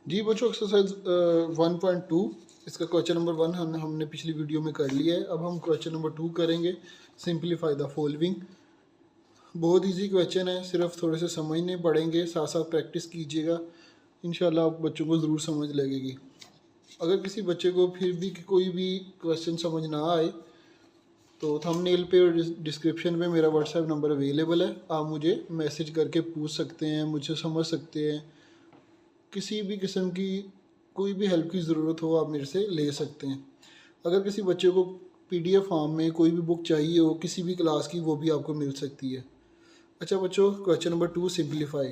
जी बच्चों, एक्सरसाइज 1.2 इसका question number 1 हमने पिछली वीडियो में कर लिया है। अब हम क्वेश्चन नंबर 2 करेंगे। Simplify the following. बहुत इजी क्वेश्चन है, सिर्फ थोड़े से समझने पड़ेंगे, साथ साथ प्रैक्टिस कीजिएगा। इंशाल्लाह आप बच्चों को ज़रूर समझ लगेगी। अगर किसी बच्चे को फिर भी कोई भी क्वेश्चन समझ ना आए तो थंबनेल पे और डिस्क्रिप्शन में मेरा व्हाट्सएप नंबर अवेलेबल है। आप मुझे मैसेज करके पूछ सकते हैं, मुझे समझ सकते हैं। किसी भी किस्म की कोई भी हेल्प की ज़रूरत हो आप मेरे से ले सकते हैं। अगर किसी बच्चे को PDF फॉर्म में कोई भी बुक चाहिए हो किसी भी क्लास की, वो भी आपको मिल सकती है। अच्छा बच्चों, question number 2 simplify.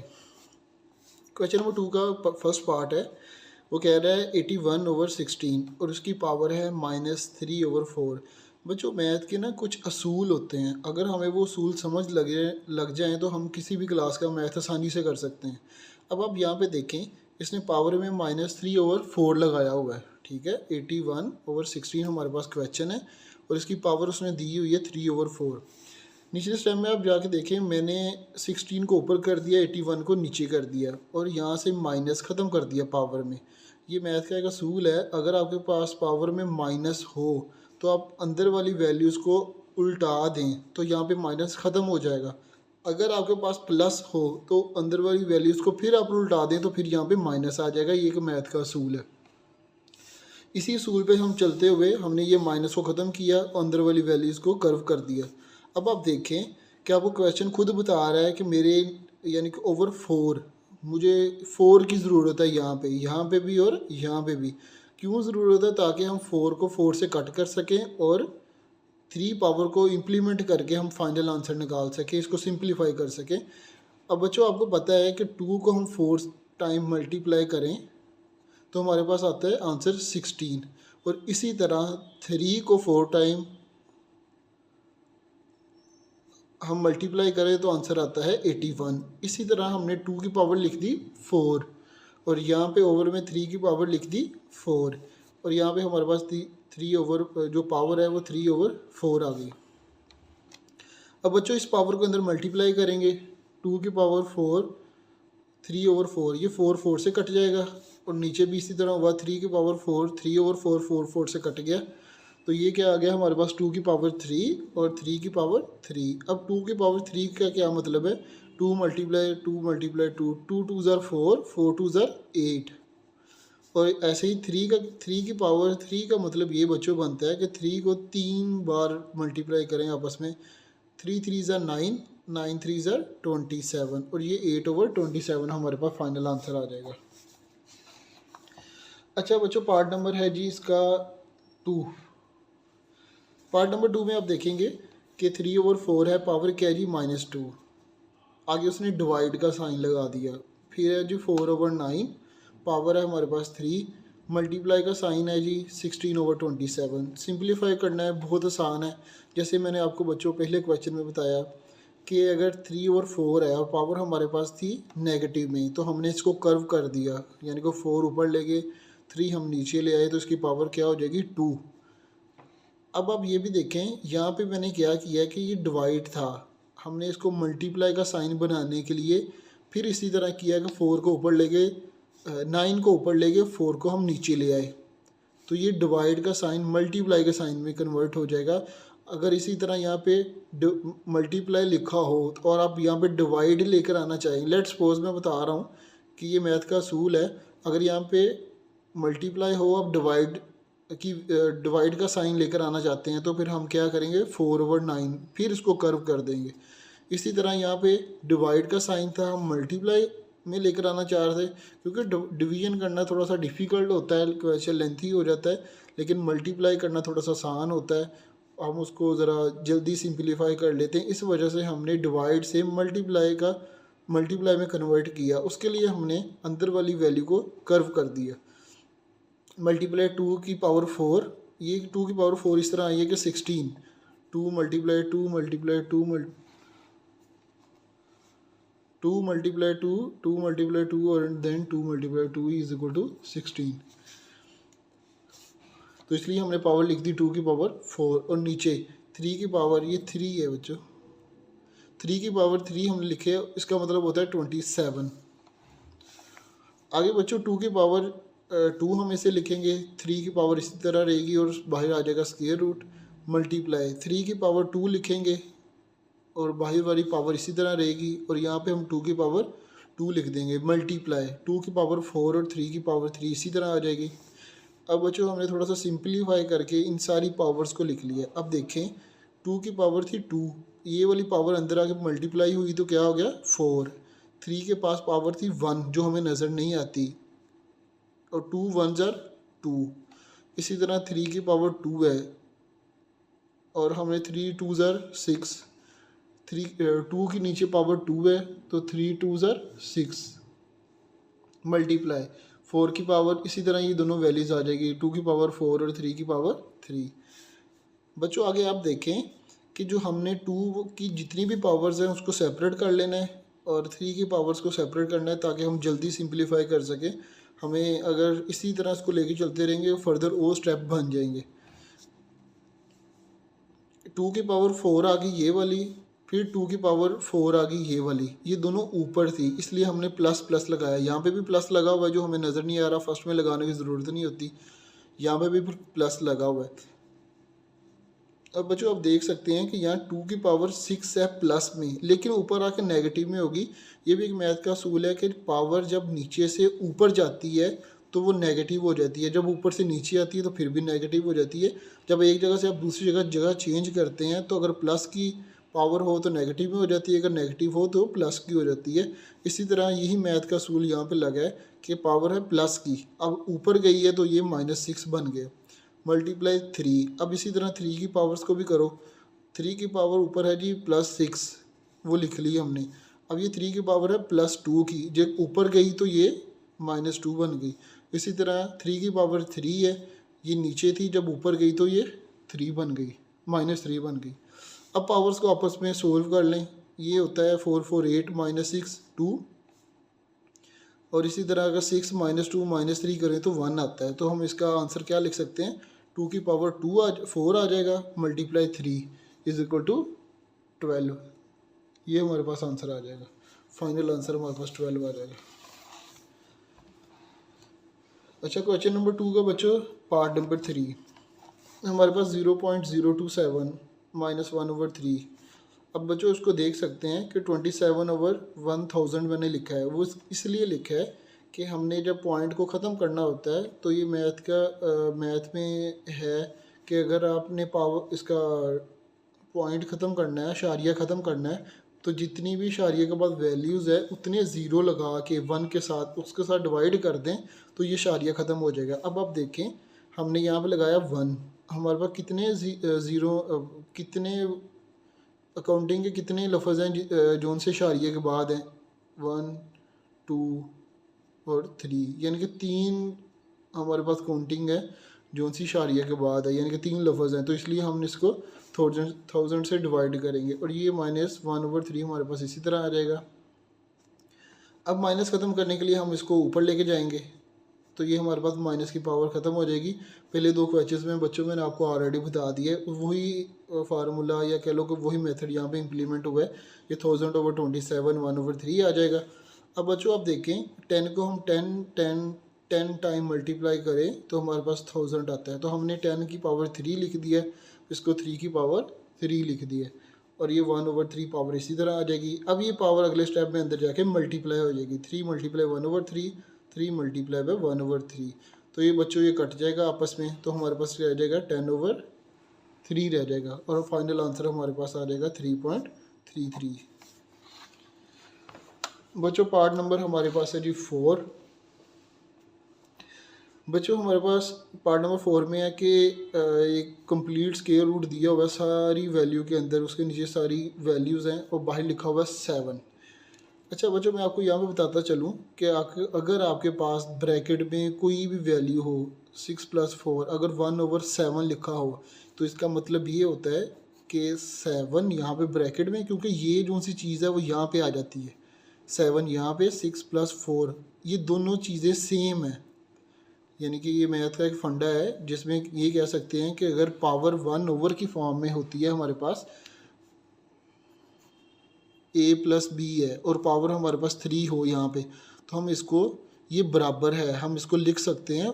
Question number 2 का फर्स्ट पार्ट है, वो कह रहा है 81/16 और उसकी पावर है -3/4। बच्चों मैथ के ना कुछ असूल होते हैं, अगर हमें वो असूल समझ लग जाएँ तो हम किसी भी क्लास का मैथ आसानी से कर सकते हैं। अब आप यहाँ पे देखें, इसने पावर में -3/4 लगाया हुआ है, ठीक है। 81/16 हमारे पास क्वेश्चन है और इसकी पावर उसने दी हुई है 3/4। निचले स्टेप में आप जाके देखें, मैंने 16 को ऊपर कर दिया, 81 को नीचे कर दिया और यहाँ से माइनस ख़त्म कर दिया पावर में। ये मैथ का एक असूल है, अगर आपके पास पावर में माइनस हो तो आप अंदर वाली वैल्यूज़ को उल्टा दें तो यहाँ पे माइनस ख़त्म हो जाएगा। अगर आपके पास प्लस हो तो अंदर वाली वैल्यूज़ को फिर आप उल्टा दें तो फिर यहाँ पे माइनस आ जाएगा। ये एक मैथ का असूल है। इसी असूल पे हम चलते हुए हमने ये माइनस को ख़त्म किया और अंदर वाली वैल्यूज़ को कर्व कर दिया। अब आप देखें कि आपको क्वेश्चन खुद बता रहा है कि मेरे यानी कि ओवर 4 मुझे 4 की ज़रूरत है, यहाँ पे भी और यहाँ पे भी। क्यों ज़रूरत है? ताकि हम 4 को 4 से कट कर सकें और 3 पावर को इम्प्लीमेंट करके हम फाइनल आंसर निकाल सकें, इसको सिंप्लीफाई कर सकें। अब बच्चों आपको पता है कि 2 को हम 4 टाइम मल्टीप्लाई करें तो हमारे पास आता है आंसर 16 और इसी तरह 3 को 4 टाइम हम मल्टीप्लाई करें तो आंसर आता है 81। इसी तरह हमने 2 की पावर लिख दी 4 और यहाँ पे ओवर में 3 की पावर लिख दी 4 और यहाँ पे हमारे पास 3 ओवर जो पावर है वो 3/4 आ गई। अब बच्चों इस पावर को अंदर मल्टीप्लाई करेंगे, 2 की पावर 4 3/4, ये 4 से कट जाएगा और नीचे भी इसी तरह हुआ, 3 की पावर 4 3/4 4 से कट गया तो ये क्या आ गया हमारे पास 2 की पावर 3 और 3 की पावर 3। अब 2 की पावर 3 का क्या मतलब है? 2 मल्टीप्लाई 2 मल्टीप्लाई 2, 2 2 ज़ार 4, 4 2 ज़ार 8। और ऐसे ही 3 की पावर 3 का मतलब ये बच्चों बनता है कि 3 को 3 बार मल्टीप्लाई करें आपस में, 3 3 ज़ार 9, 9 3 ज़ार 27 और ये 8/27 हमारे पास फाइनल आंसर आ जाएगा। अच्छा बच्चों, पार्ट नंबर है जी इसका 2। पार्ट नंबर 2 में आप देखेंगे कि 3/4 है, पावर क्या है जी -2। आगे उसने डिवाइड का साइन लगा दिया। फिर है जी 4/9, पावर है हमारे पास 3, मल्टीप्लाई का साइन है जी 16/27। सिंप्लीफाई करना है, बहुत आसान है। जैसे मैंने आपको बच्चों पहले क्वेश्चन में बताया कि अगर 3/4 है और पावर हमारे पास थी नेगेटिव में तो हमने इसको कर्व कर दिया, यानी कि 4 ऊपर ले गए, 3 हम नीचे ले आए तो इसकी पावर क्या हो जाएगी 2। अब आप ये भी देखें, यहाँ पे मैंने क्या किया कि ये डिवाइड था, हमने इसको मल्टीप्लाई का साइन बनाने के लिए फिर इसी तरह किया कि 4 को ऊपर ले गए, 9 को ऊपर ले गए, 4 को हम नीचे ले आए तो ये डिवाइड का साइन मल्टीप्लाई के साइन में कन्वर्ट हो जाएगा। अगर इसी तरह यहाँ पे मल्टीप्लाई लिखा हो तो और आप यहाँ पे डिवाइड लेकर आना चाहें, लेट्स सपोज मैं बता रहा हूँ कि ये मैथ का असूल है, अगर यहाँ पे मल्टीप्लाई हो आप डिवाइड का साइन लेकर आना चाहते हैं तो फिर हम क्या करेंगे 4/9 फिर इसको कर्व कर देंगे। इसी तरह यहाँ पे डिवाइड का साइन था, हम मल्टीप्लाई में लेकर आना चाह रहे थे, क्योंकि डिवीजन करना थोड़ा सा डिफ़िकल्ट होता है, क्वेश्चन लेंथी हो जाता है, लेकिन मल्टीप्लाई करना थोड़ा सा आसान होता है, हम उसको ज़रा जल्दी सिंप्लीफाई कर लेते हैं। इस वजह से हमने डिवाइड से मल्टीप्लाई में कन्वर्ट किया, उसके लिए हमने अंदर वाली वैल्यू को कर्व कर दिया। मल्टीप्लाई 2 की पावर 4, ये 2 की पावर 4 इस तरह आई है कि 16, 2 मल्टीप्लाई 2 मल्टीप्लाई 2 2 मल्टीप्लाई 2 2 मल्टीप्लाई 2 और then 2 multiply 2 is equal to 16। तो इसलिए हमने पावर लिख दी 2 की पावर 4 और नीचे 3 की पावर ये 3 है बच्चों, 3 की पावर 3 हमने लिखे, इसका मतलब होता है 27। आगे बच्चों 2 की पावर 2 हम इसे लिखेंगे, 3 की पावर इसी तरह रहेगी और बाहर आ जाएगा स्क्वायर रूट, मल्टीप्लाई 3 की पावर 2 लिखेंगे और बाहर वाली पावर इसी तरह रहेगी और यहाँ पे हम 2 की पावर 2 लिख देंगे, मल्टीप्लाई 2 की पावर 4 और 3 की पावर 3 इसी तरह आ जाएगी। अब बच्चों हमने थोड़ा सा सिंप्लीफाई करके इन सारी पावर्स को लिख लिया। अब देखें 2 की पावर थी 2, ये वाली पावर अंदर आके मल्टीप्लाई हुई तो क्या हो गया 4, 3 के पास पावर थी 1 जो हमें नज़र नहीं आती और 2 1 जार 2, इसी तरह 3 की पावर 2 है और हमें 3 2 जार 6, 2 की नीचे पावर 2 है तो 3 2 जार 6, मल्टीप्लाई 4 की पावर इसी तरह ये दोनों वैल्यूज़ आ जाएगी, 2 की पावर 4 और 3 की पावर 3। बच्चों आगे आप देखें कि जो हमने 2 की जितनी भी पावर्स हैं उसको सेपरेट कर लेना है और 3 की पावर्स को सेपरेट करना है ताकि हम जल्दी सिंप्लीफाई कर सकें। हमें अगर इसी तरह इसको लेके चलते रहेंगे फर्दर वो स्टेप बन जाएंगे। 2 की पावर 4 आ गई ये वाली, फिर 2 की पावर 4 आ गई ये वाली, ये दोनों ऊपर थी इसलिए हमने प्लस प्लस लगाया। यहाँ पे भी प्लस लगा हुआ है जो हमें नज़र नहीं आ रहा, फर्स्ट में लगाने की ज़रूरत नहीं होती, यहाँ पे भी प्लस लगा हुआ है। अब बच्चों आप देख सकते हैं कि यहाँ 2 की पावर 6 है प्लस में, लेकिन ऊपर आके नेगेटिव में होगी। ये भी एक मैथ का असूल है कि पावर जब नीचे से ऊपर जाती है तो वो नेगेटिव हो जाती है, जब ऊपर से नीचे आती है तो फिर भी नेगेटिव हो जाती है। जब एक जगह से आप दूसरी जगह चेंज करते हैं तो अगर प्लस की पावर हो तो नेगेटिव में हो जाती है, अगर नेगेटिव हो तो प्लस की हो जाती है। इसी तरह यही मैथ का असूल यहाँ पे लगा है कि पावर है प्लस की, अब ऊपर गई है तो ये -6 बन गया, मल्टीप्लाई 3। अब इसी तरह 3 की पावर्स को भी करो, 3 की पावर ऊपर है जी +6, वो लिख ली हमने। अब ये 3 की पावर है +2 की, जब ऊपर गई तो ये -2 बन गई। इसी तरह 3 की पावर 3 है, ये नीचे थी, जब ऊपर गई तो ये 3 बन गई, -3 बन गई। अब पावर्स को आपस में सोल्व कर लें, ये होता है 4 4 8 -6 2, और इसी तरह अगर 6 -2 -3 करें तो 1 आता है। तो हम इसका आंसर क्या लिख सकते हैं, 2 की पावर 4 आ जाएगा, मल्टीप्लाई 3 इज इक्वल टू 12। ये हमारे पास आंसर आ जाएगा, फाइनल आंसर हमारे पास 12 आ जाएगा। अच्छा, क्वेश्चन नंबर 2 का बच्चों पार्ट नंबर 3, हमारे पास 0.027 -1/3। अब बच्चों उसको देख सकते हैं कि 27/1000 मैंने लिखा है, वो इसलिए लिखा है कि हमने जब पॉइंट को ख़त्म करना होता है तो ये मैथ में है कि अगर आपने पावर इसका पॉइंट ख़त्म करना है, शारिया ख़त्म करना है, तो जितनी भी शारिया के बाद वैल्यूज़ है उतने ज़ीरो लगा के 1 के साथ उसके साथ डिवाइड कर दें तो ये शारिया ख़त्म हो जाएगा। अब आप देखें हमने यहाँ पे लगाया 1, हमारे पास कितने ज़ीरो कितने अकाउंटिंग के कितने लफ्ज़ हैं जो उनसे शारिया के बाद हैं, 1 2 और 3, यानी कि 3 हमारे पास काउंटिंग है जो उनसी शारिया के बाद है, यानी कि 3 लफ्ज़ हैं। तो इसलिए हम इसको थाउजेंड से डिवाइड करेंगे और ये -1/3 हमारे पास इसी तरह आ जाएगा। अब माइनस ख़त्म करने के लिए हम इसको ऊपर लेके जाएंगे तो ये हमारे पास माइनस की पावर ख़त्म हो जाएगी। पहले 2 क्वेश्चंस में बच्चों मैंने आपको ऑलरेडी बता दिया है, वही फार्मूला या कह लो कि वही मेथड यहाँ पे इम्प्लीमेंट हुआ है। ये 1000/27 1/3 आ जाएगा। अब बच्चों आप देखें 10 को हम 10 टाइम मल्टीप्लाई करें तो हमारे पास 1000 आता है। तो हमने 10 की पावर 3 लिख दिया, इसको 3 की पावर 3 लिख दिया और ये 1/3 पावर इसी तरह आ जाएगी। अब ये पावर अगले स्टेप में अंदर जाके मल्टीप्लाई हो जाएगी, 3 × 1/3 3 × 1/3। तो ये बच्चों ये कट जाएगा आपस में, तो हमारे पास रह जाएगा 10/3 रह जाएगा और फाइनल आंसर हमारे पास आ जाएगा 3.33। बच्चों पार्ट नंबर हमारे पास है जी 4। बच्चों हमारे पास पार्ट नंबर 4 में है कि एक कंप्लीट स्क्वायर रूट दिया हुआ है सारी वैल्यू के अंदर, उसके नीचे सारी वैल्यूज़ हैं और बाहर लिखा हुआ है 7। अच्छा बच्चों मैं आपको यहाँ पे बताता चलूँ कि अगर आपके पास ब्रैकेट में कोई भी वैल्यू हो 6 + 4, अगर 1/7 लिखा हो तो इसका मतलब ये होता है कि 7 यहाँ पे ब्रैकेट में, क्योंकि ये जो सी चीज़ है वो यहाँ पे आ जाती है, 7 यहाँ पे, 6 + 4 ये दोनों चीज़ें सेम है। यानी कि ये मैथ का एक फंडा है जिसमें ये कह सकते हैं कि अगर पावर 1/, की फॉर्म में होती है हमारे पास a + b है और पावर हमारे पास 3 हो यहाँ पे, तो हम इसको ये बराबर है, हम इसको लिख सकते हैं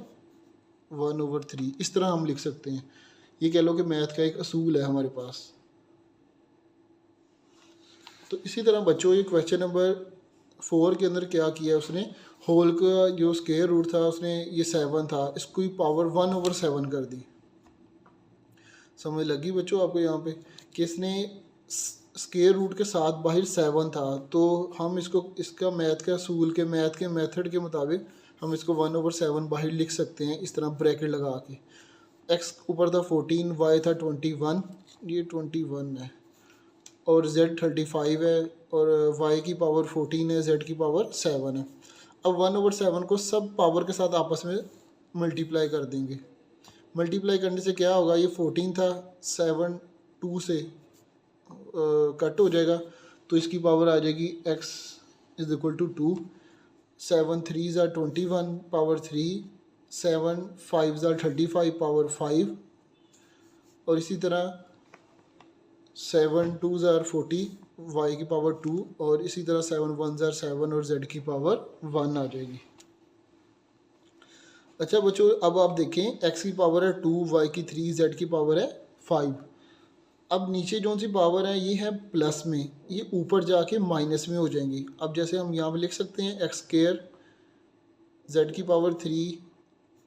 1/3, इस तरह हम लिख सकते हैं। ये कह लो कि मैथ का एक असूल है हमारे पास। तो इसी तरह बच्चों ये क्वेश्चन नंबर 4 के अंदर क्या किया उसने, होल का जो स्क्वायर रूट था उसने, ये 7 था, इसको ही पावर 1/7 कर दी। समझ लगी बच्चों आपको यहाँ पे कि इसने स्क्वायर रूट के साथ बाहर 7 था, तो हम इसको इसका मैथ का असूल के मैथ के मेथड के मुताबिक हम इसको 1/7 बाहर लिख सकते हैं इस तरह ब्रैकेट लगा के। एक्स ऊपर था 14, वाई था 21, ये 21 है, और z 35 है, और y की पावर 14 है, z की पावर 7 है। अब 1/7 को सब पावर के साथ आपस में मल्टीप्लाई कर देंगे। मल्टीप्लाई करने से क्या होगा, ये 14 था, 7 2 से कट हो जाएगा, तो इसकी पावर आ जाएगी x = 2, 7 3 ज़ा 21 पावर 3, 7 5 ज़ा 35 पावर 5, और इसी तरह 7 2 ज़ा 40 y की पावर 2, और इसी तरह 7 1 ज़ा 7 और z की पावर 1 आ जाएगी। अच्छा बच्चों अब आप देखें x की पावर है 2, y की 3, z की पावर है 5। अब नीचे जो सी पावर है ये है प्लस में, ये ऊपर जाके माइनस में हो जाएंगी। अब जैसे हम यहाँ पे लिख सकते हैं x², z की पावर 3,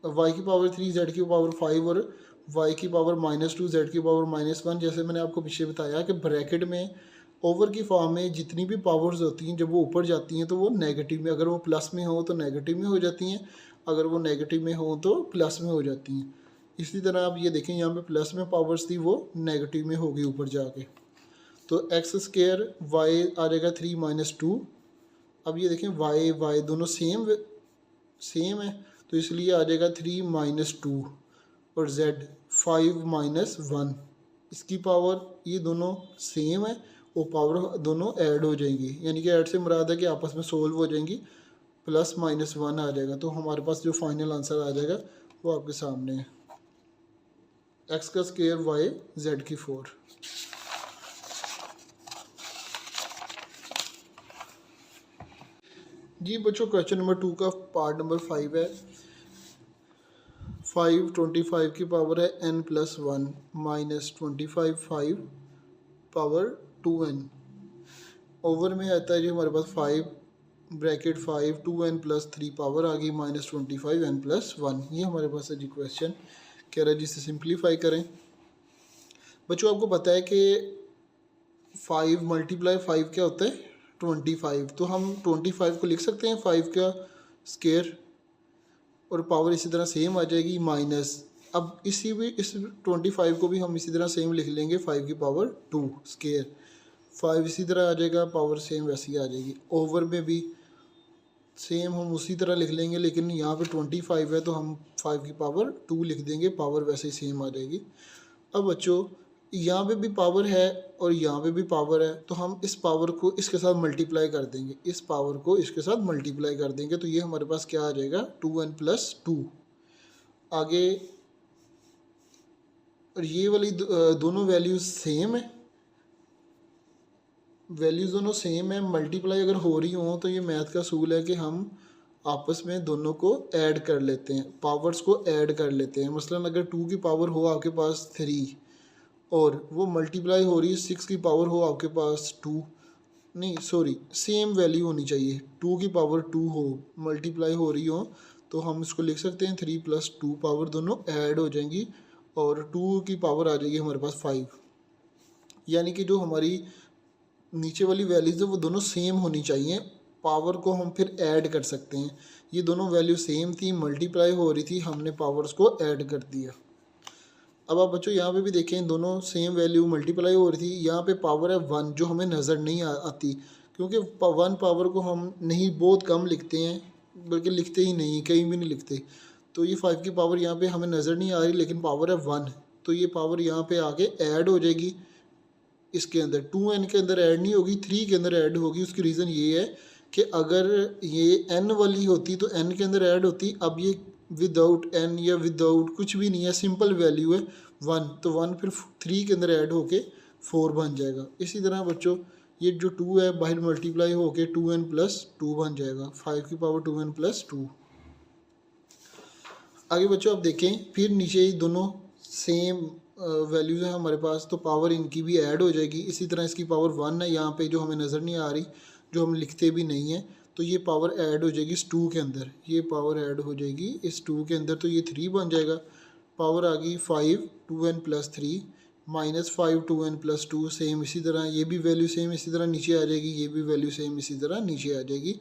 y की पावर 3, z की पावर 5, और y की पावर -2, z की पावर -1। जैसे मैंने आपको पीछे बताया कि ब्रैकेट में ओवर की फॉर्म में जितनी भी पावर्स होती हैं जब वो ऊपर जाती हैं तो वो नेगेटिव में, अगर वो प्लस में हो तो नेगेटिव में हो जाती हैं, अगर वो नेगेटिव में हो तो प्लस में हो जाती हैं। इसी तरह आप ये देखें यहाँ पे प्लस में पावर्स थी वो नेगेटिव में होगी ऊपर जाके। तो x² y आ जाएगा 3 - 2। अब ये देखें y दोनों सेम है, तो इसलिए आ जाएगा 3 - 2, और z 5 - 1। इसकी पावर ये दोनों सेम है, वो पावर दोनों ऐड हो जाएंगी, यानी कि ऐड से मुराद है कि आपस में सोल्व हो जाएंगी, +-1 आ जाएगा। तो हमारे पास जो फाइनल आंसर आ जाएगा वो आपके सामने है, x का स्क्वायर y z की 4। जी बच्चों क्वेश्चन नंबर 2 का पार्ट नंबर 5 है। 5 25 की पावर है n+1 -25 5 पावर 2n। ओवर में आता है जी हमारे पास 5 ब्रैकेट 5 2n + 3 पावर आ गई -25 n+1। ये हमारे पास है जी क्वेश्चन, कह रहा है जिसे सिंप्लीफाई करें। बच्चों आपको पता है कि 5 × 5 क्या होता है 25, तो हम 25 को लिख सकते हैं 5 का स्क्वायर, और पावर इसी तरह सेम आ जाएगी माइनस। अब इस 25 को भी हम इसी तरह सेम लिख लेंगे 5 की पावर 2 स्क्वायर, 5 इसी तरह आ जाएगा, पावर सेम वैसी आ जाएगी। ओवर में भी सेम हम उसी तरह लिख लेंगे, लेकिन यहाँ पे 25 है तो हम 5 की पावर 2 लिख देंगे, पावर वैसे ही सेम आ जाएगी। अब बच्चों यहाँ पे भी पावर है और यहाँ पे भी पावर है, तो हम इस पावर को इसके साथ मल्टीप्लाई कर देंगे, इस पावर को इसके साथ मल्टीप्लाई कर देंगे, तो ये हमारे पास क्या आ जाएगा 2n + 2 आगे। और ये वाली दोनों वैल्यूज सेम है, वैल्यूज़ दोनों सेम है, मल्टीप्लाई अगर हो रही हो तो ये मैथ का असूल है कि हम आपस में दोनों को ऐड कर लेते हैं, पावर्स को ऐड कर लेते हैं। मसलन अगर 2 की पावर हो आपके पास 3 और वो मल्टीप्लाई हो रही है 6 की पावर हो आपके पास 2, नहीं सॉरी सेम वैल्यू होनी चाहिए, 2 की पावर 2 हो मल्टीप्लाई हो रही हो तो हम इसको लिख सकते हैं 3 + 2 पावर दोनों ऐड हो जाएंगी, और 2 की पावर आ जाएगी हमारे पास 5। यानी कि जो हमारी नीचे वाली वैल्यूज़ है वो दोनों सेम होनी चाहिए, पावर को हम फिर ऐड कर सकते हैं। ये दोनों वैल्यू सेम थी, मल्टीप्लाई हो रही थी, हमने पावर्स को ऐड कर दिया। अब आप बच्चों यहाँ पे भी देखें दोनों सेम वैल्यू मल्टीप्लाई हो रही थी, यहाँ पे पावर है 1 जो हमें नज़र नहीं आती, क्योंकि 1 पावर को हम नहीं बहुत कम लिखते हैं, बल्कि लिखते ही नहीं, कहीं भी नहीं लिखते। तो ये 5 की पावर यहाँ पे हमें नज़र नहीं आ रही, लेकिन पावर है 1, तो ये पावर यहाँ पे आके ऐड हो जाएगी इसके अंदर, 2n के अंदर ऐड नहीं होगी, 3 के अंदर ऐड होगी। उसकी रीज़न ये है कि अगर ये n वाली होती तो n के अंदर ऐड होती, अब ये विदाउट n या विदाउट कुछ भी नहीं है, सिंपल वैल्यू है 1, तो 1 फिर 3 के अंदर ऐड होके 4 बन जाएगा। इसी तरह बच्चों ये जो 2 है बाहर मल्टीप्लाई होके 2n+2 बन जाएगा, 5 की पावर 2n+2। आगे बच्चों आप देखें, फिर नीचे ही दोनों सेम वैल्यूज़ हैं हमारे पास, तो पावर इनकी भी ऐड हो जाएगी। इसी तरह इसकी पावर 1 है यहाँ पे, जो हमें नज़र नहीं आ रही, जो हम लिखते भी नहीं हैं, तो ये पावर ऐड हो जाएगी इस 2 के अंदर, ये पावर ऐड हो जाएगी इस 2 के अंदर, तो ये 3 बन जाएगा। पावर आ गई 5 2n+3 -5 2n+2, सेम इसी तरह ये भी वैल्यू सेम इसी तरह नीचे आ जाएगी, ये भी वैल्यू सेम इसी तरह नीचे आ जाएगी।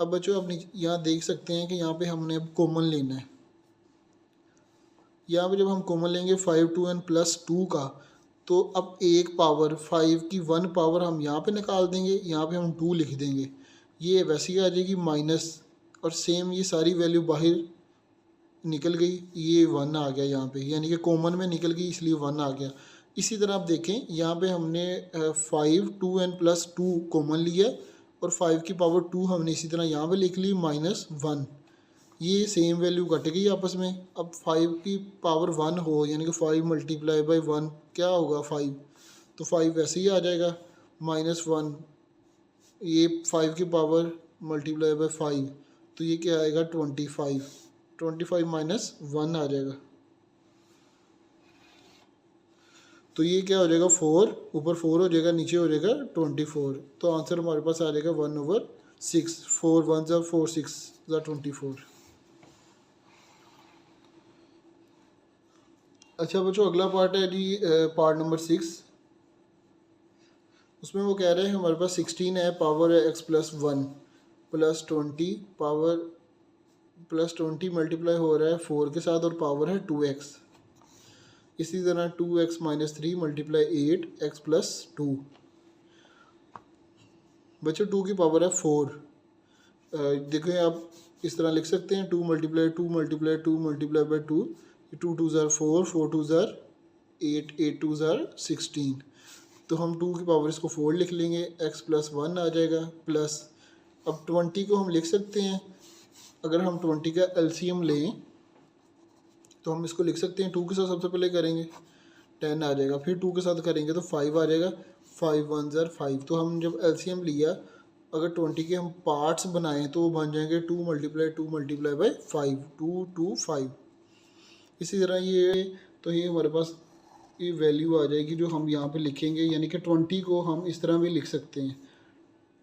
अब बच्चों आप यहाँ देख सकते हैं कि यहाँ पे हमने अब कॉमन लेना है। यहाँ पे जब हम कॉमन लेंगे 5 2n+2 का, तो अब एक पावर 5 की 1 पावर हम यहाँ पे निकाल देंगे, यहाँ पे हम 2 लिख देंगे, ये वैसे ही आ जाएगी माइनस, और सेम ये सारी वैल्यू बाहर निकल गई, ये 1 आ गया यहाँ पे, यानी कि कॉमन में निकल गई इसलिए 1 आ गया। इसी तरह आप देखें यहाँ पे हमने 5 2n+2 कॉमन लिया और 5 की पावर 2 हमने इसी तरह यहाँ पे लिख ली -1, ये सेम वैल्यू कट गई आपस में। अब 5 की पावर 1 हो, यानी कि 5 × 1 क्या होगा 5, तो 5 वैसे ही आ जाएगा -1, ये 5 की पावर × 5, तो ये क्या आएगा 25 -1 आ जाएगा, तो ये क्या हो जाएगा 4, ऊपर 4 हो जाएगा, नीचे हो जाएगा 24, तो आंसर हमारे पास आ जाएगा 1/6, 4 1 ज़ा 4 6 ज़ा 24। अच्छा बच्चों अगला पार्ट है जी पार्ट नंबर 6, उसमें वो कह रहे हैं हमारे पास 16 है, पावर है x+1 +20 पावर +20 मल्टीप्लाई हो रहा है 4 के साथ और पावर है 2x। इसी तरह 2x - 3 × 8 x+2। बच्चों 2 की पावर है 4, देखें आप इस तरह लिख सकते हैं 2 × 2 × 2 × 2, 2 2 ज़ार 4 4 2 ज़ार 8 8 2 ज़ार 16, तो हम 2 की पावर इसको 4 लिख लेंगे, x+1 आ जाएगा प्लस, अब 20 को हम लिख सकते हैं, अगर हम 20 का एलसीएम लें तो हम इसको लिख सकते हैं, 2 के साथ सबसे पहले करेंगे 10 आ जाएगा, फिर 2 के साथ करेंगे तो 5 आ जाएगा, 5 1 ज़ार 5, तो हम जब एलसीएम लिया, अगर 20 के हम पार्ट्स बनाएं तो वो बन जाएंगे 2 × 2 × 5 2 2 5। इसी तरह ये, तो ये हमारे पास ये वैल्यू आ जाएगी जो हम यहाँ पे लिखेंगे, यानी कि 20 को हम इस तरह भी लिख सकते हैं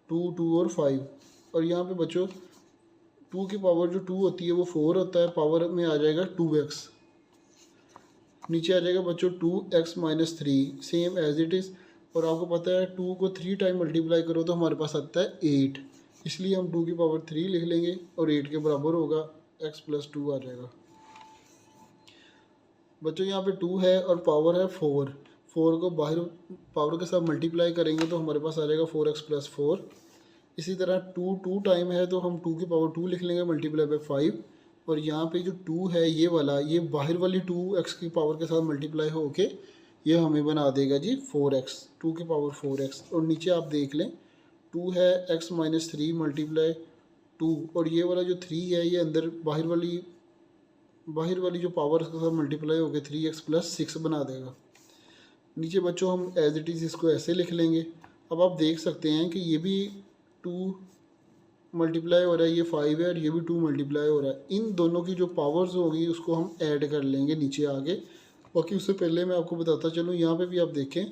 2 2 और 5, और यहाँ पे बच्चों 2 की पावर जो 2 होती है वो 4 होता है, पावर में आ जाएगा 2x, नीचे आ जाएगा बच्चों 2x - 3 same as it is, और आपको पता है 2 को 3 टाइम मल्टीप्लाई करो तो हमारे पास आता है 8, इसलिए हम 2 की पावर 3 लिख लेंगे और 8 के बराबर होगा x+2 आ जाएगा। बच्चों यहाँ पे 2 है और पावर है 4, 4 को बाहर पावर के साथ मल्टीप्लाई करेंगे तो हमारे पास आ जाएगा 4x+4। इसी तरह 2 2 टाइम है तो हम 2 की पावर 2 लिख लेंगे × 5, और यहाँ पे जो 2 है ये वाला, ये बाहर वाली 2x की पावर के साथ मल्टीप्लाई होके ये हमें बना देगा जी 4x, 2 की पावर 4x, और नीचे आप देख लें 2 है x - 3 × 2, और ये वाला जो 3 है ये अंदर बाहर वाली जो पावर के साथ मल्टीप्लाई होकर 3x+6 बना देगा। नीचे बच्चों हम एज इट इज़ इसको ऐसे लिख लेंगे। अब आप देख सकते हैं कि ये भी 2 मल्टीप्लाई हो रहा है, ये 5 है, और ये भी 2 मल्टीप्लाई हो रहा है, इन दोनों की जो पावर्स होगी उसको हम ऐड कर लेंगे नीचे आगे। बाकी उससे पहले मैं आपको बताता चलूँ, यहाँ पे भी आप देखें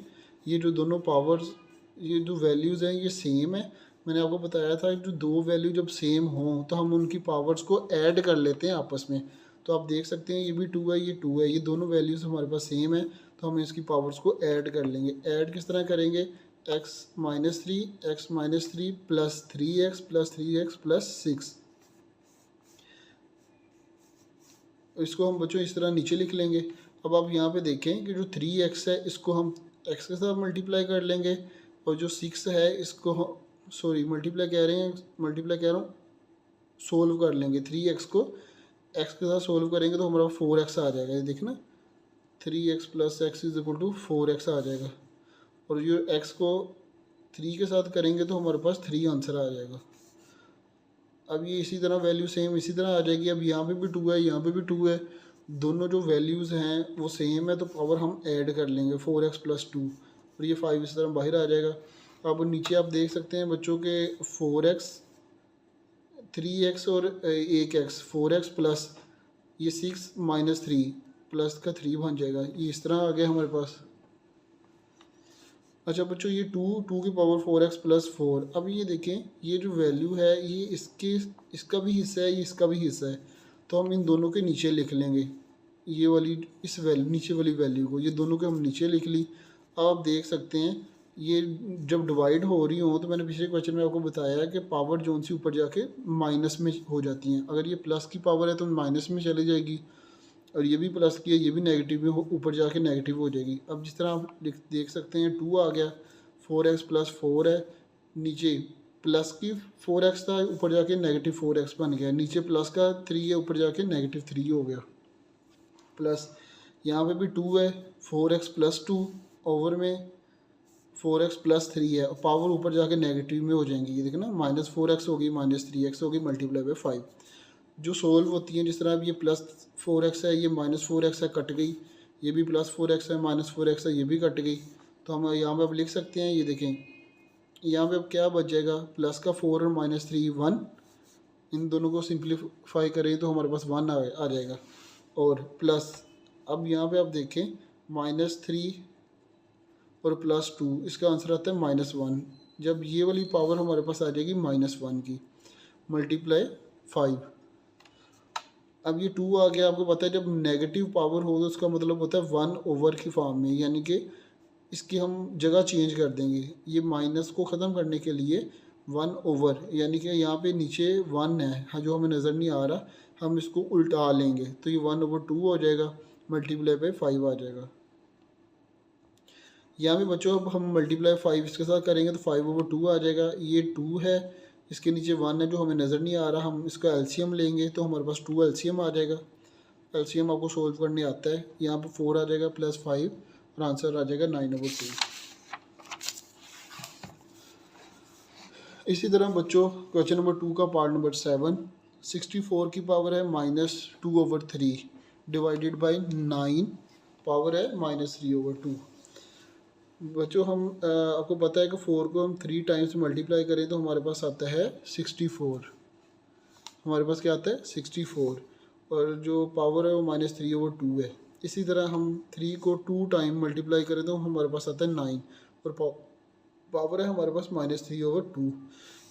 ये जो दोनों पावर्स, ये जो वैल्यूज़ हैं ये सेम है। मैंने आपको बताया था जो दो वैल्यू जब सेम हों तो हम उनकी पावर्स को ऐड कर लेते हैं आपस में, तो आप देख सकते हैं ये भी 2 है, ये 2 है, ये दोनों वैल्यूज़ हमारे पास सेम है, तो हम इसकी पावर्स को ऐड कर लेंगे। ऐड किस तरह करेंगे, x - 3 प्लस 3x प्लस 6, इसको हम बच्चों इस तरह नीचे लिख लेंगे। अब आप यहाँ पे देखें कि जो 3x है इसको हम x के साथ मल्टीप्लाई कर लेंगे, और जो 6 है इसको मल्टीप्लाई कह रहा हूँ सोल्व कर लेंगे। 3x को x के साथ सोल्व करेंगे तो हमारा 4x आ जाएगा, ये देखना 3x + x = 4x आ जाएगा, और जो x को 3 के साथ करेंगे तो हमारे पास 3 आंसर आ जाएगा। अब ये इसी तरह वैल्यू सेम इसी तरह आ जाएगी। अब यहाँ पे भी 2 है, यहाँ पे भी 2 है, दोनों जो वैल्यूज़ हैं वो सेम है, तो पावर हम ऐड कर लेंगे 4x + 2, और ये 5 इस तरह बाहर आ जाएगा। अब नीचे आप देख सकते हैं बच्चों के 4x 3x और 1x 4x प्लस ये 6 माइनस 3 प्लस का 3 बन जाएगा। ये इस तरह आ गया हमारे पास। अच्छा बच्चों ये 2 की पावर 4x प्लस 4। अब ये देखें ये जो वैल्यू है ये इसका भी हिस्सा है, ये इसका भी हिस्सा है, तो हम इन दोनों के नीचे लिख लेंगे ये वाली इस वैल्यू नीचे वाली वैल्यू को, ये दोनों के हम नीचे लिख ली। अब आप देख सकते हैं ये जब डिवाइड हो रही हो तो मैंने पिछले क्वेश्चन में आपको बताया कि पावर जोन सी ऊपर जाके माइनस में हो जाती हैं। अगर ये प्लस की पावर है तो माइनस में चली जाएगी, और ये भी प्लस की है ये भी नेगेटिव में ऊपर जाके नेगेटिव हो जाएगी। अब जिस तरह आप देख सकते हैं 2 आ गया, 4x प्लस 4 है, नीचे प्लस की 4x था ऊपर जाके नेगेटिव 4x बन गया, नीचे प्लस का 3 है ऊपर जाके नेगेटिव 3 हो गया, प्लस यहाँ पे भी 2 है 4x प्लस 2 ओवर में 4x प्लस 3 है, और पावर ऊपर जाके नेगेटिव में हो जाएंगी। ये देखना माइनस 4x होगी माइनस 3x होगी मल्टीप्लाई बाई 5 जो सोल्व होती हैं। जिस तरह अब ये प्लस 4x है ये माइनस 4x है कट गई, ये भी प्लस 4x है माइनस 4x है ये भी कट गई। तो हम यहाँ पे अब लिख सकते हैं, ये देखें यहाँ पे अब क्या बच जाएगा, प्लस का 4 और माइनस 3 1, इन दोनों को सिंप्लीफाई करें तो हमारे पास 1 आ जाएगा, और प्लस अब यहाँ पे आप देखें -3 और +2 इसका आंसर आता है -1। जब ये वाली पावर हमारे पास आ जाएगी -1 की मल्टीप्लाई 5। अब ये 2 आ गया, आपको पता है जब नेगेटिव पावर हो तो उसका मतलब होता है 1 ओवर की फॉर्म में, यानी कि इसकी हम जगह चेंज कर देंगे। ये माइनस को ख़त्म करने के लिए 1 ओवर, यानी कि यहाँ पे नीचे 1 है जो हमें नज़र नहीं आ रहा, हम इसको उल्टा लेंगे तो ये 1/2 हो जाएगा मल्टीप्लाई बाई 5 आ जाएगा। यहाँ पे बच्चों अब हम मल्टीप्लाई 5 इसके साथ करेंगे तो 5/2 आ जाएगा। ये 2 है, इसके नीचे 1 है जो हमें नज़र नहीं आ रहा, हम इसका एलसीएम लेंगे तो हमारे पास 2 एलसीएम आ जाएगा। एलसीएम आपको सोल्व करने आता है, यहाँ पे 4 आ जाएगा प्लस 5 और आंसर आ जाएगा 9/2। इसी तरह बच्चों क्वेश्चन नंबर 2 का पार्ट नंबर 7, 64 की पावर है -2/3 डिवाइडेड बाई 9 पावर है -3/2। बच्चों हम आपको पता है कि 4 को हम 3 टाइम्स मल्टीप्लाई करें तो हमारे पास आता है 64। हमारे पास क्या आता है 64, और जो पावर है वो -3/2 है। इसी तरह हम 3 को 2 टाइम मल्टीप्लाई करें तो हमारे पास आता है 9, और पावर है हमारे पास -3/2।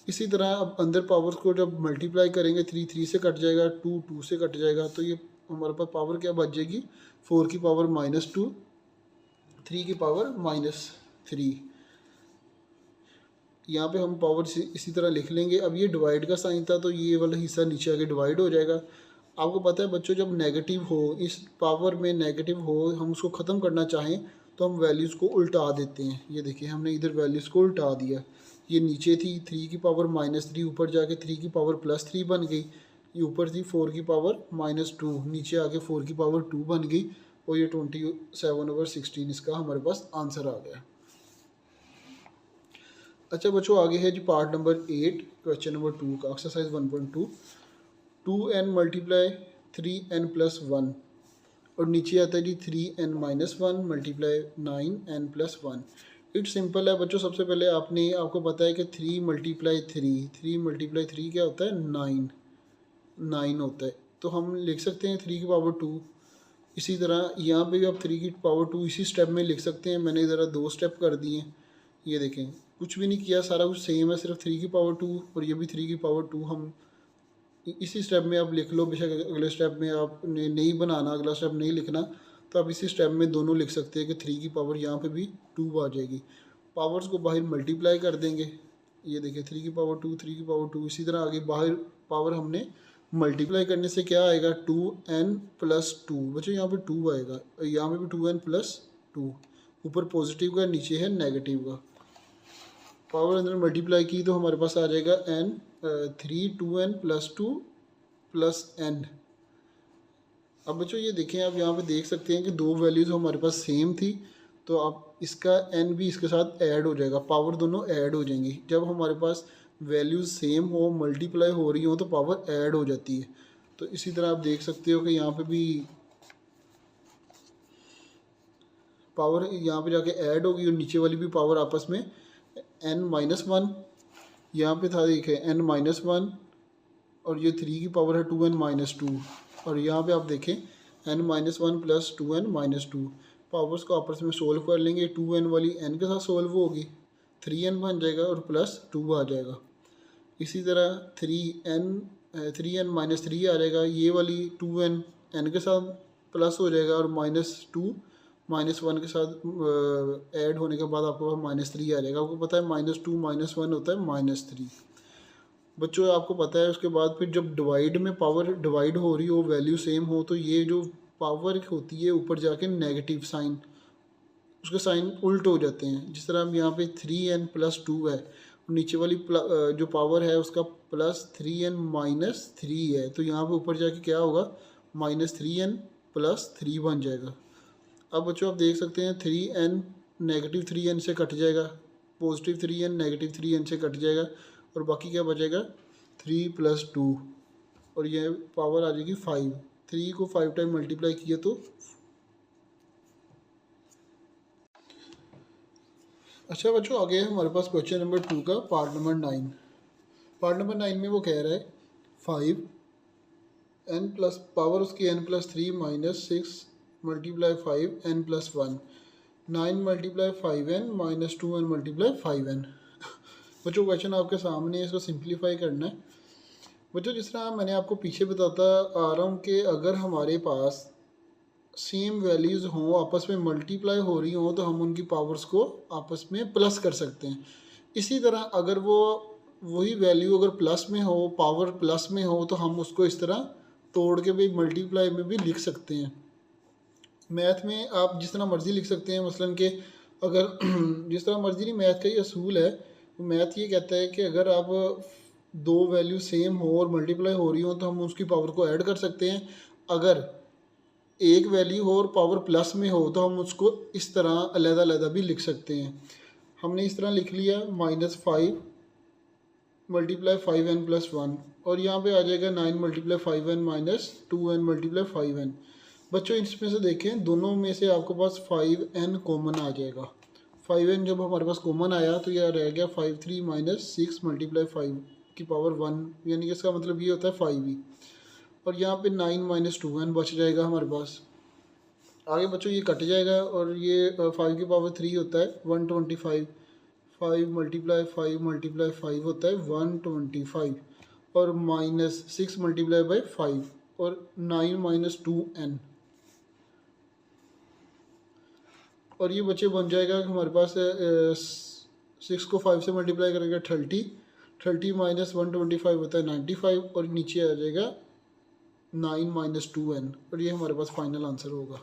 इसी तरह अब अंदर पावर्स को जब मल्टीप्लाई करेंगे 3 से कट जाएगा, 2 से कट जाएगा, तो ये हमारे पास पावर क्या बच जाएगी 4 की पावर -2, 3 की पावर -3। यहाँ पे हम पावर इसी तरह लिख लेंगे। अब ये डिवाइड का साइन था तो ये वाला हिस्सा नीचे आके डिवाइड हो जाएगा। आपको पता है बच्चों जब नेगेटिव हो, इस पावर में नेगेटिव हो, हम उसको ख़त्म करना चाहें तो हम वैल्यूज़ को उल्टा देते हैं। ये देखिए हमने इधर वैल्यूज़ को उल्टा दिया, ये नीचे थी 3 की पावर -3 ऊपर जाके 3 की पावर +3 बन गई, ये ऊपर थी 4 की पावर -2 नीचे आके 4 की पावर 2 बन गई, और ये 27/16 इसका हमारे पास आंसर आ गया। अच्छा बच्चों आगे है जी पार्ट नंबर 8 क्वेश्चन नंबर 2 का एक्सरसाइज 1.2, 2n मल्टीप्लाई 3n + 1, और नीचे आता है जी 3n - 1 multiply 9n + 1। It's simple है बच्चों। सबसे पहले आपको पता है कि 3 × 3 क्या होता है 9 होता है, तो हम लिख सकते हैं 3 की पावर 2। इसी तरह यहाँ पे भी आप 3 की पावर 2 इसी स्टेप में लिख सकते हैं। मैंने ज़रा 2 स्टेप कर दिए, ये देखें कुछ भी नहीं किया, सारा कुछ सेम है, सिर्फ 3 की पावर 2 और ये भी 3 की पावर 2 हम इसी स्टेप में आप लिख लो। बेशक अगले स्टेप में आपने नहीं बनाना, अगला स्टेप नहीं लिखना, तो आप इसी स्टेप में दोनों लिख सकते हैं कि 3 की पावर यहाँ पे भी 2 आ जाएगी। पावर्स को बाहर मल्टीप्लाई कर देंगे, ये देखिए 3 की पावर 2 3 की पावर 2। इसी तरह आगे बाहर पावर हमने मल्टीप्लाई करने से क्या आएगा 2n + 2। बच्चों यहाँ पे 2 आएगा, यहाँ पे भी 2n + 2, ऊपर पॉजिटिव का नीचे है नेगेटिव का। पावर अंदर मल्टीप्लाई की तो हमारे पास आ जाएगा n 3 2n + 2 + n। अब बच्चों ये देखें, आप यहाँ पे देख सकते हैं कि दो वैल्यूज़ हमारे पास सेम थी, तो आप इसका n भी इसके साथ ऐड हो जाएगा, पावर दोनों ऐड हो जाएंगी। जब हमारे पास वैल्यूज़ सेम हो, मल्टीप्लाई हो रही हो, तो पावर ऐड हो जाती है। तो इसी तरह आप देख सकते हो कि यहाँ पे भी पावर यहाँ पे जाके ऐड होगी और नीचे वाली भी पावर आपस में n-1, यहाँ पे था देखें n-1, और ये 3 की पावर है 2n-2, और यहाँ पे आप देखें n-1 प्लस 2n-2। पावर्स को आपस में सोल्व कर लेंगे, 2n वाली n के साथ सोल्व होगी, 3n बन जाएगा और प्लस 2 आ जाएगा। इसी तरह 3n-3 आ जाएगा, ये वाली 2n n के साथ प्लस हो जाएगा और -2 -1 के साथ ऐड होने के बाद आपको -3 आ जाएगा। आपको पता है -2 -1 होता है -3। बच्चों आपको पता है उसके बाद फिर जब डिवाइड में पावर डिवाइड हो रही हो, वैल्यू सेम हो, तो ये जो पावर होती है ऊपर जाके नेगेटिव साइन, उसके साइन उल्ट हो जाते हैं। जिस तरह हम यहाँ पे 3n + 2 है, नीचे वाली जो पावर है उसका +3n - 3 है, तो यहाँ पे ऊपर जाके क्या होगा -3n + 3 बन जाएगा। अब बच्चों आप देख सकते हैं 3n -3n से कट जाएगा, +3n -3n से कट जाएगा, और बाकी क्या बचेगा 3 + 2, और ये पावर आ जाएगी 5। 3 को 5 टाइम मल्टीप्लाई किया तो अच्छा बच्चों आगे हमारे पास क्वेश्चन नंबर 2 का पार्ट नंबर 9। पार्ट नंबर 9 में वो कह रहा है 5n प्लस पावर उसकी n + 3 - 6 × 5 n + 1, 9 × 5n - 2n × 5n। बच्चों क्वेश्चन आपके सामने है, इसको सिंप्लीफाई करना है। बच्चों जिस तरह मैंने आपको पीछे बताता आ रहा हूँ कि अगर हमारे पास सेम वैल्यूज़ हों, आपस में मल्टीप्लाई हो रही हों, तो हम उनकी पावर्स को आपस में प्लस कर सकते हैं। इसी तरह अगर वो वही वैल्यू अगर प्लस में हो, पावर प्लस में हो, तो हम उसको इस तरह तोड़ के भी मल्टीप्लाई में भी लिख सकते हैं। मैथ में आप जिस तरह मर्ज़ी लिख सकते हैं, मसलन कि अगर जिस तरह मर्ज़ी नहीं, मैथ का ही असूल है। मैथ ये कहता है कि अगर आप दो वैल्यू सेम हो और मल्टीप्लाई हो रही हो, तो हम उसकी पावर को ऐड कर सकते हैं। अगर एक वैल्यू हो और पावर प्लस में हो, तो हम उसको इस तरह अलग-अलग भी लिख सकते हैं। हमने इस तरह लिख लिया -5 × 5n + 1, और यहाँ पे आ जाएगा 9 × 5n - 2n × 5n। बच्चों इसमें से देखें, दोनों में से आपके पास 5n कॉमन आ जाएगा। 5n जब हमारे पास कॉमन आया तो यह रह गया 5 3 - 6 × 5 की पावर 1, यानी कि इसका मतलब ये होता है 5 ही, और यहाँ पे 9 - 2n बच जाएगा हमारे पास। आगे बच्चों ये कट जाएगा, और ये 5 की पावर 3 होता है 125, 5 × 5 × 5 होता है 125, और -6 × 5 और 9 - 2n, और ये बच्चे बन जाएगा हमारे पास 6 को 5 से मल्टीप्लाई करेंगे 30 - 125 होता है 95, और नीचे आ जाएगा 9 - 2n, और ये हमारे पास फाइनल आंसर होगा।